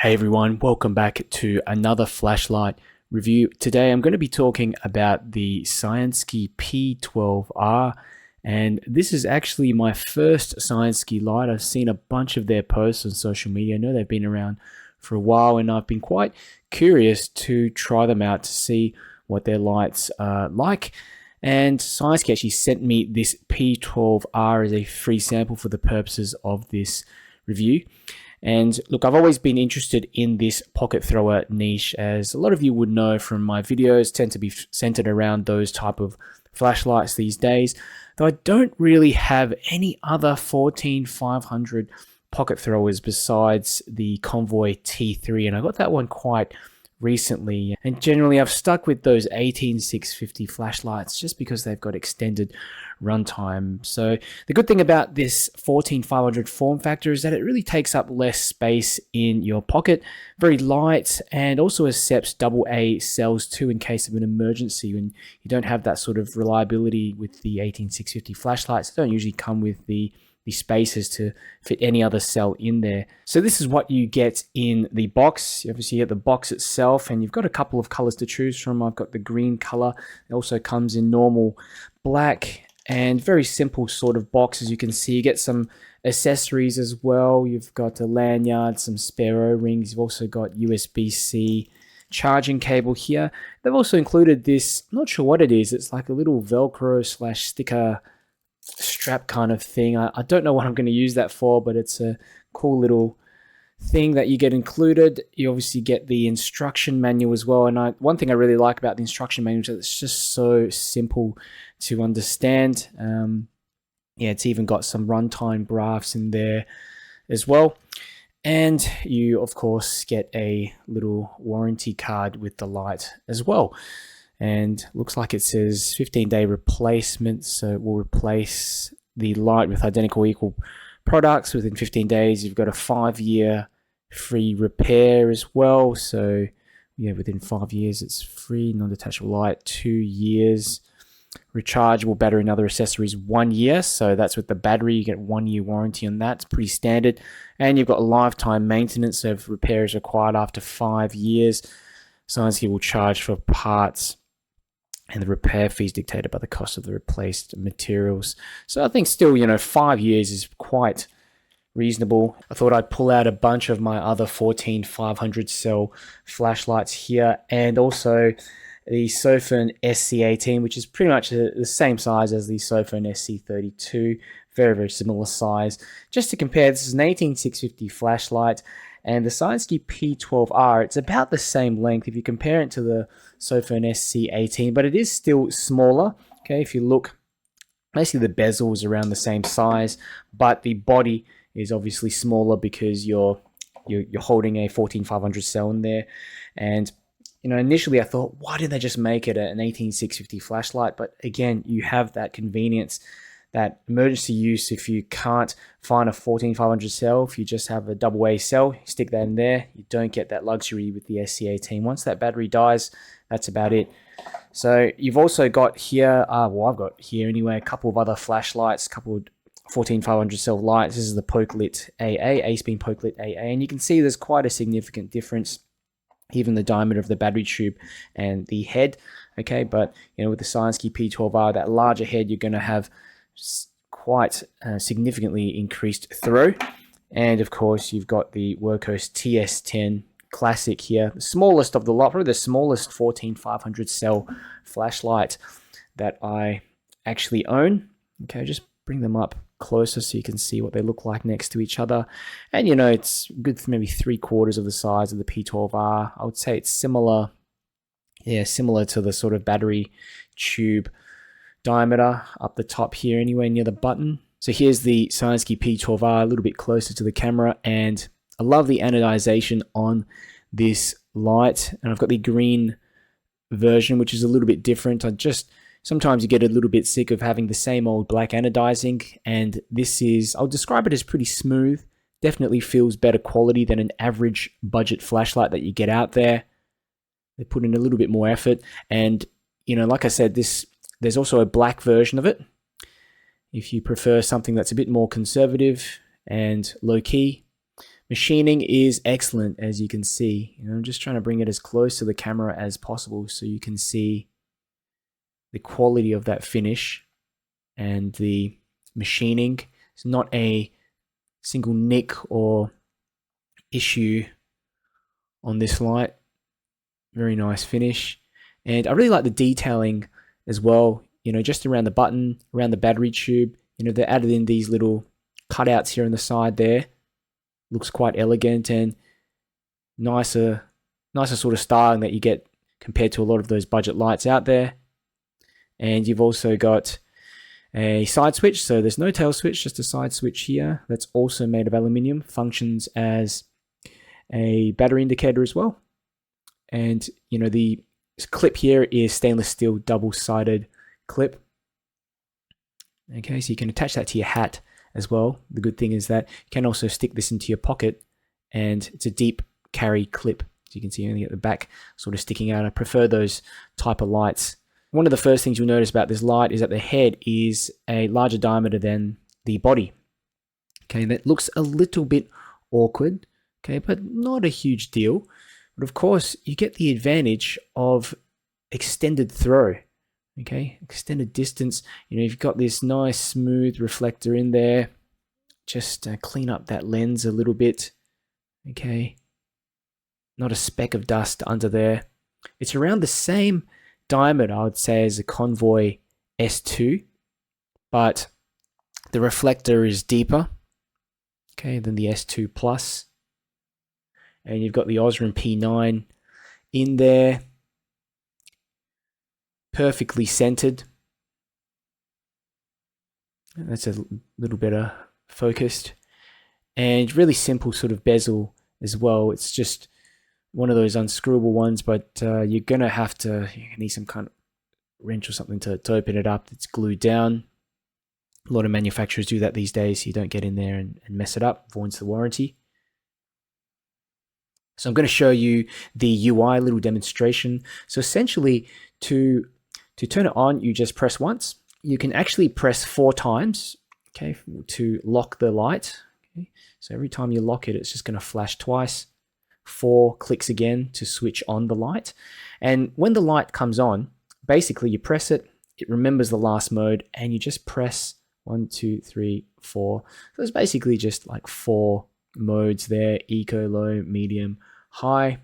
Hey everyone, welcome back to another flashlight review. Today I'm going to be talking about the Cyansky P12R, and this is actually my first Cyansky light. I've seen a bunch of their posts on social media. I know they've been around for a while, and I've been quite curious to try them out to see what their lights are like. And Cyansky actually sent me this P12R as a free sample for the purposes of this review. And look, I've always been interested in this pocket thrower niche, as a lot of you would know from my videos tend to be centered around those type of flashlights these days, though I don't really have any other 14500 pocket throwers besides the Convoy T3, and I got that one quite recently. And generally I've stuck with those 18650 flashlights just because they've got extended runtime. So the good thing about this 14500 form factor is that it really takes up less space in your pocket, very light, and also accepts AA cells too in case of an emergency. When you don't have that sort of reliability with the 18650 flashlights, they don't usually come with the spaces to fit any other cell in there. So this is what you get in the box. You obviously get the box itself, and you've got a couple of colors to choose from. I've got the green color. It also comes in normal black, and very simple sort of box. As you can see, you get some accessories as well. You've got a lanyard, some spare O-rings. You've also got USB-C charging cable here. They've also included this, I'm not sure what it is. It's like a little Velcro / sticker strap kind of thing. I don't know what I'm going to use that for, but it's a cool little thing that you get included. You obviously get the instruction manual as well, and one thing I really like about the instruction manual is that it's just so simple to understand. Yeah, it's even got some runtime graphs in there as well, and you of course get a little warranty card with the light as well. And looks like it says 15-day replacement, so it will replace the light with identical equal products within 15 days. You've got a 5-year free repair as well, so yeah, within 5 years it's free. Non-detachable light 2 years, rechargeable battery and other accessories 1 year, so that's with the battery. You get 1 year warranty on that. It's pretty standard. And you've got lifetime maintenance, so if repair is required after 5 years, Cyansky will charge for parts, and the repair fees dictated by the cost of the replaced materials. So I think still, 5 years is quite reasonable. I thought I'd pull out a bunch of my other 14500 cell flashlights here, and also the Sofirn SC18, which is pretty much the same size as the Sofirn SC32. Very, very similar size. Just to compare, this is an 18650 flashlight, and the Cyansky P12R, it's about the same length if you compare it to the Sofirn SC18, but it is still smaller. Okay, if you look, basically the bezel is around the same size, but the body is obviously smaller because you're holding a 14500 cell in there. And initially I thought, why did they just make it an 18650 flashlight? But again, you have that convenience, that emergency use. If you can't find a 14500 cell, if you just have a AA cell, you stick that in there. You don't get that luxury with the SC18. Once that battery dies, that's about it. So you've also got here, well, I've got here anyway, a couple of other flashlights, a couple of 14500 cell lights. This is the Pokelit AA, Acebeam Pokelit AA, and you can see there's quite a significant difference, even the diameter of the battery tube and the head. Okay, but with the Cyansky P12R, that larger head, you're going to have quite significantly increased throw. And of course you've got the Workhorse TS10 Classic here, the smallest of the lot, probably the smallest 14500 cell flashlight that I actually own. Okay, just bring them up closer so you can see what they look like next to each other. And it's good for maybe 3/4 of the size of the P12R. I would say it's similar to the sort of battery tube diameter up the top here anyway, near the button. So here's the Cyansky P12R a little bit closer to the camera, and I love the anodization on this light. And I've got the green version, which is a little bit different. Sometimes you get a little bit sick of having the same old black anodizing, and this is, I'll describe it as pretty smooth. Definitely feels better quality than an average budget flashlight that you get out there. They put in a little bit more effort, and like I said, there's also a black version of it. If you prefer something that's a bit more conservative and low-key, Machining is excellent, as you can see. I'm just trying to bring it as close to the camera as possible so you can see the quality of that finish and the machining. It's not a single nick or issue on this light. Very nice finish. And I really like the detailing as well, just around the button, around the battery tube. They added in these little cutouts here on the side there. Looks quite elegant and nicer sort of styling that you get compared to a lot of those budget lights out there. And you've also got a side switch, so there's no tail switch, just a side switch here that's also made of aluminium, functions as a battery indicator as well. And the clip here is stainless steel double-sided clip. Okay, so you can attach that to your hat as well. The good thing is that you can also stick this into your pocket, and it's a deep carry clip. So you can see only at the back sort of sticking out. I prefer those type of lights. One of the first things you'll notice about this light is that the head is a larger diameter than the body. Okay, that looks a little bit awkward, okay, but not a huge deal. But of course, you get the advantage of extended throw. Okay, extended distance. You've got this nice smooth reflector in there. Just clean up that lens a little bit. Okay, not a speck of dust under there. It's around the same diameter, I would say, as a Convoy S2, but the reflector is deeper, okay, than the S2 Plus. And you've got the Osram P9 in there. Perfectly centered. That's a little better focused. And really simple sort of bezel as well. It's just one of those unscrewable ones, but you're going to have to, you need some kind of wrench or something to open it up. It's glued down. A lot of manufacturers do that these days, so you don't get in there and mess it up, voids the warranty. So I'm going to show you the UI little demonstration. So essentially, to turn it on, you just press once. You can actually press 4 times, okay, to lock the light. Okay. So every time you lock it, it's just going to flash twice. 4 clicks again to switch on the light. And when the light comes on, basically you press it, it remembers the last mode, and you just press 1, 2, 3, 4. So it's basically just like 4 modes there: eco, low, medium, high.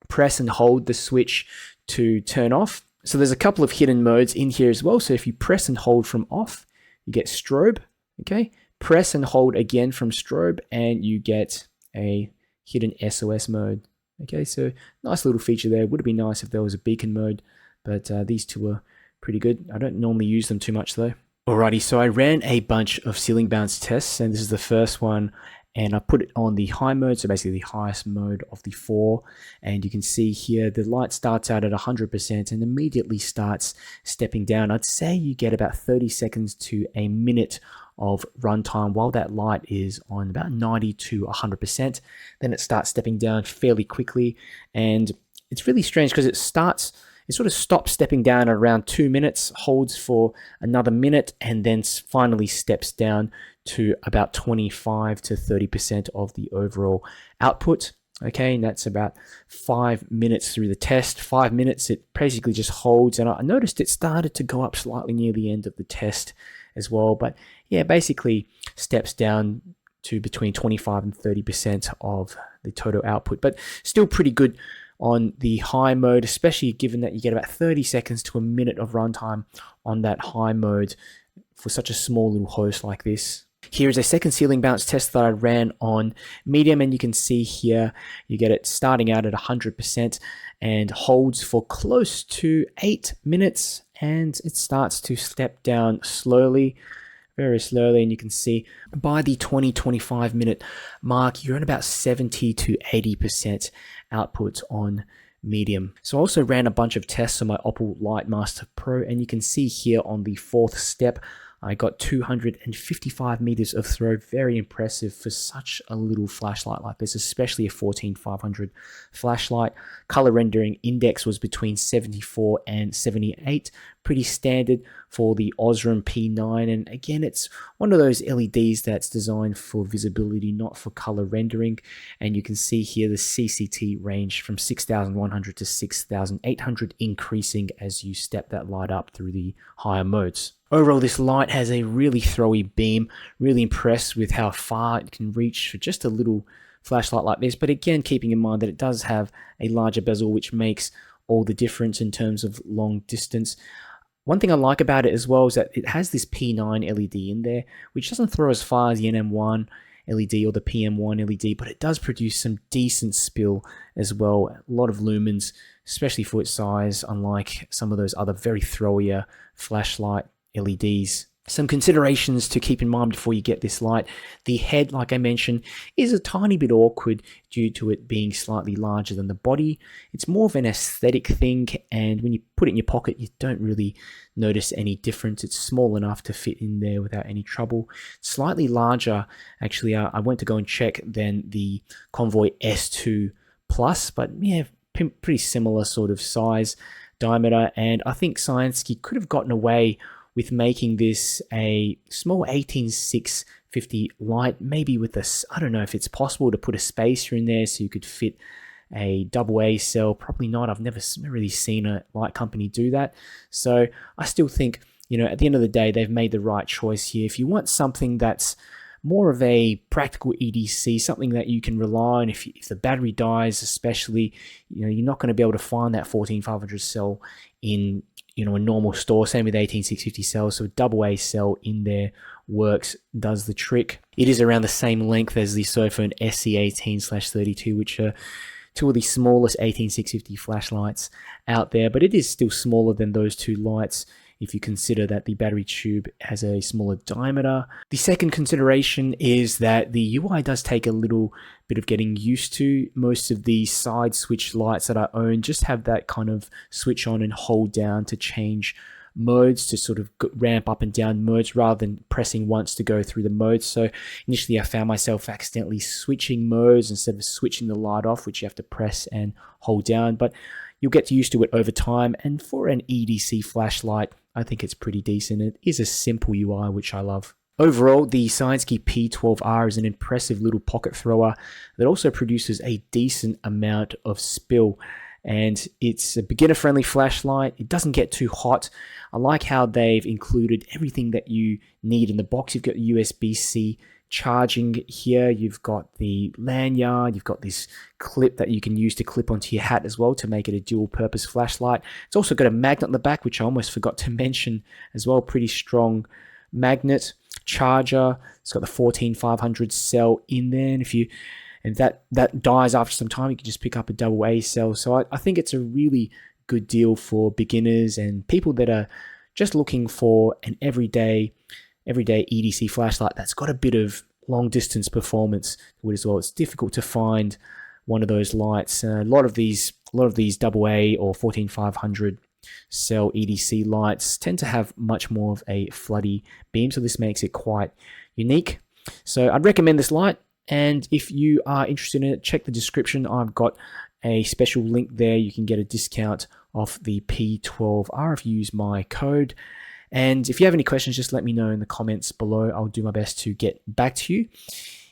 Press and hold the switch to turn off. So there's a couple of hidden modes in here as well. So if you press and hold from off, you get strobe. Okay, press and hold again from strobe, and you get a hidden SOS mode. Okay, so nice little feature there. Would have been nice if there was a beacon mode, but these two are pretty good. I don't normally use them too much though. Alrighty, so I ran a bunch of ceiling bounce tests, and this is the first one, and I put it on the high mode, so basically the highest mode of the 4, and you can see here the light starts out at 100% and immediately starts stepping down. I'd say you get about 30 seconds to a minute of runtime while that light is on about 90 to 100%. Then it starts stepping down fairly quickly, and it's really strange because it sort of stops stepping down at around 2 minutes, holds for another minute, and then finally steps down to about 25 to 30% of the overall output. Okay, and that's about 5 minutes through the test. 5 minutes, it basically just holds, and I noticed it started to go up slightly near the end of the test as well. But yeah, basically steps down to between 25 and 30% of the total output, but still pretty good on the high mode, especially given that you get about 30 seconds to a minute of runtime on that high mode for such a small little host like this. Here is a second ceiling bounce test that I ran on medium, and you can see here you get it starting out at 100% and holds for close to 8 minutes, and it starts to step down slowly, very slowly, and you can see by the 20-25 minute mark you're at about 70 to 80% output on medium. So I also ran a bunch of tests on my Opal Lightmaster Pro, and you can see here on the 4th step I got 255 meters of throw. Very impressive for such a little flashlight like this, especially a 14500 flashlight. Color rendering index was between 74 and 78. pretty standard for the Osram P9. And again, it's one of those LEDs that's designed for visibility, not for color rendering. And you can see here the CCT range from 6,100 to 6,800, increasing as you step that light up through the higher modes. Overall, this light has a really throwy beam. Really impressed with how far it can reach for just a little flashlight like this. But again, keeping in mind that it does have a larger bezel, which makes all the difference in terms of long distance. One thing I like about it as well is that it has this P9 LED in there, which doesn't throw as far as the NM1 LED or the PM1 LED, but it does produce some decent spill as well. A lot of lumens, especially for its size, unlike some of those other very throwier flashlight LEDs. Some considerations to keep in mind before you get this light. The head, like I mentioned, is a tiny bit awkward due to it being slightly larger than the body. It's more of an aesthetic thing, and when you put it in your pocket, you don't really notice any difference. It's small enough to fit in there without any trouble. Slightly larger, actually, I went to go and check, than the Convoy S2 Plus, but yeah, pretty similar sort of size, diameter, and I think Cyansky could have gotten away with making this a small 18650 light, maybe with this, I don't know if it's possible to put a spacer in there so you could fit a AA cell. Probably not. I've never really seen a light company do that. So I still think, you know, at the end of the day, they've made the right choice here. If you want something that's more of a practical EDC, something that you can rely on if the battery dies, especially, you know, you're not going to be able to find that 14500 cell in, you know, a normal store. Same with 18650 cells. So a AA cell in there works, does the trick. It is around the same length as the Sofirn SC18/32, which are two of the smallest 18650 flashlights out there, but it is still smaller than those two lights if you consider that the battery tube has a smaller diameter. The second consideration is that the UI does take a little bit of getting used to. Most of the side switch lights that I own just have that kind of switch on and hold down to change modes, to sort of ramp up and down modes rather than pressing once to go through the modes. So initially I found myself accidentally switching modes instead of switching the light off, which you have to press and hold down, but you'll get used to it over time. And for an EDC flashlight, I think it's pretty decent. It is a simple UI, which I love. Overall, the Cyansky P12R is an impressive little pocket thrower that also produces a decent amount of spill. And it's a beginner-friendly flashlight. It doesn't get too hot. I like how they've included everything that you need in the box. You've got USB-C charging here, you've got the lanyard, you've got this clip that you can use to clip onto your hat as well to make it a dual purpose flashlight. It's also got a magnet on the back, which I almost forgot to mention as well. Pretty strong magnet. Charger, it's got the 14500 cell in there, and that dies after some time, you can just pick up a AA cell. So I think it's a really good deal for beginners and people that are just looking for an everyday EDC flashlight that's got a bit of long distance performance to it as well. It's difficult to find one of those lights. A lot of these AA or 14500 cell EDC lights tend to have much more of a floody beam, so this makes it quite unique. So I'd recommend this light, and if you are interested in it, check the description. I've got a special link there. You can get a discount off the P12R if you use my code. And if you have any questions, just let me know in the comments below. I'll do my best to get back to you.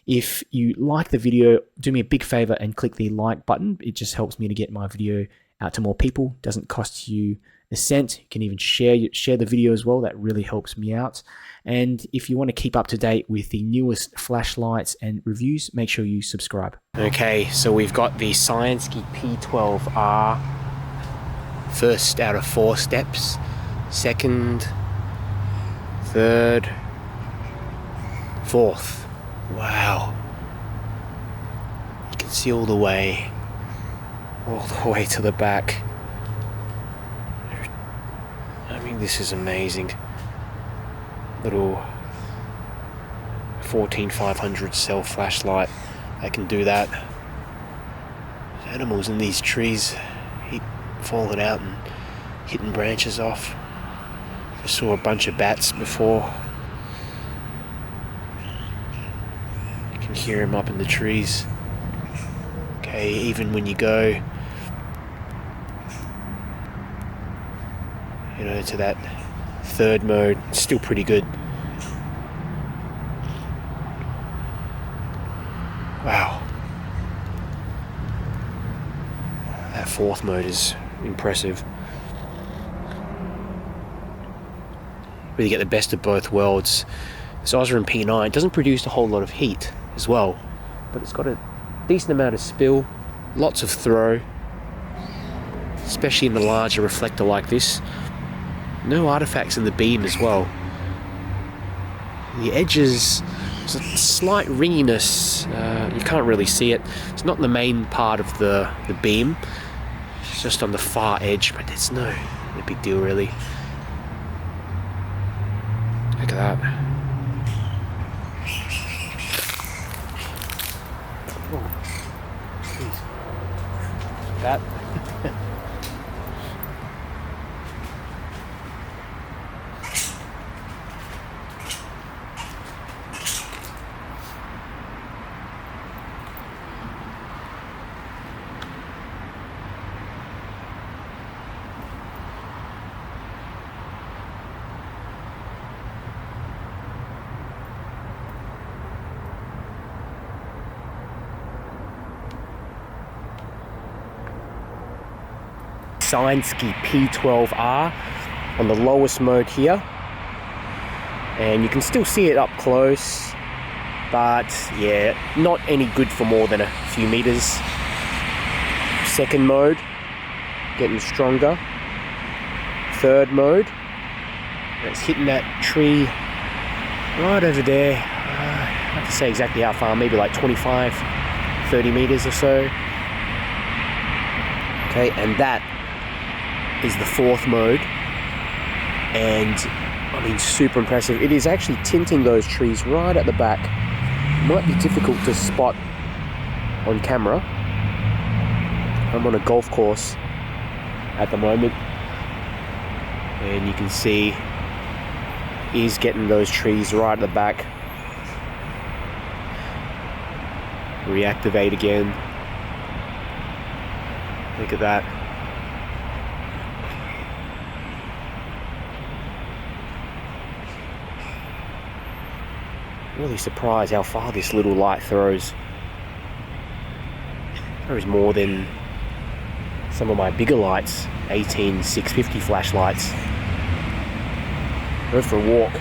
If you like the video, do me a big favor and click the like button. It just helps me to get my video out to more people. Doesn't cost you a cent. You can even share the video as well. That really helps me out. And if you want to keep up to date with the newest flashlights and reviews, make sure you subscribe. Okay, so we've got the Cyansky P12R. First out of 4 steps. Second, third, fourth. Wow. You can see all the way to the back. I mean, this is amazing. Little 14500 cell flashlight. I can do that. There's animals in these trees falling out and hitting branches off. I saw a bunch of bats before. You can hear them up in the trees. Okay, even when you go, you know, to that third mode. It's still pretty good. Wow. That fourth mode is impressive. Really get the best of both worlds. This Sofirn P9 doesn't produce a whole lot of heat as well, but it's got a decent amount of spill, lots of throw, especially in the larger reflector like this. No artifacts in the beam as well. The edges, there's a slight ringiness, you can't really see it. It's not the main part of the beam, it's just on the far edge, but it's no big deal really. Look at that. Oh, jeez. That. Cyansky P12R on the lowest mode here, and you can still see it up close, but yeah, not any good for more than a few meters. Second mode, getting stronger. Third mode, it's hitting that tree right over there. I have to say exactly how far, maybe like 25, 30 meters or so. Okay, and that is the fourth mode, and I mean, super impressive. It is actually tinting those trees right at the back. Might be difficult to spot on camera. I'm on a golf course at the moment, and you can see he's getting those trees right at the back. Reactivate again. Look at that. Really surprised how far this little light throws. Throws more than some of my bigger lights, 18 650 flashlights. Go for a walk.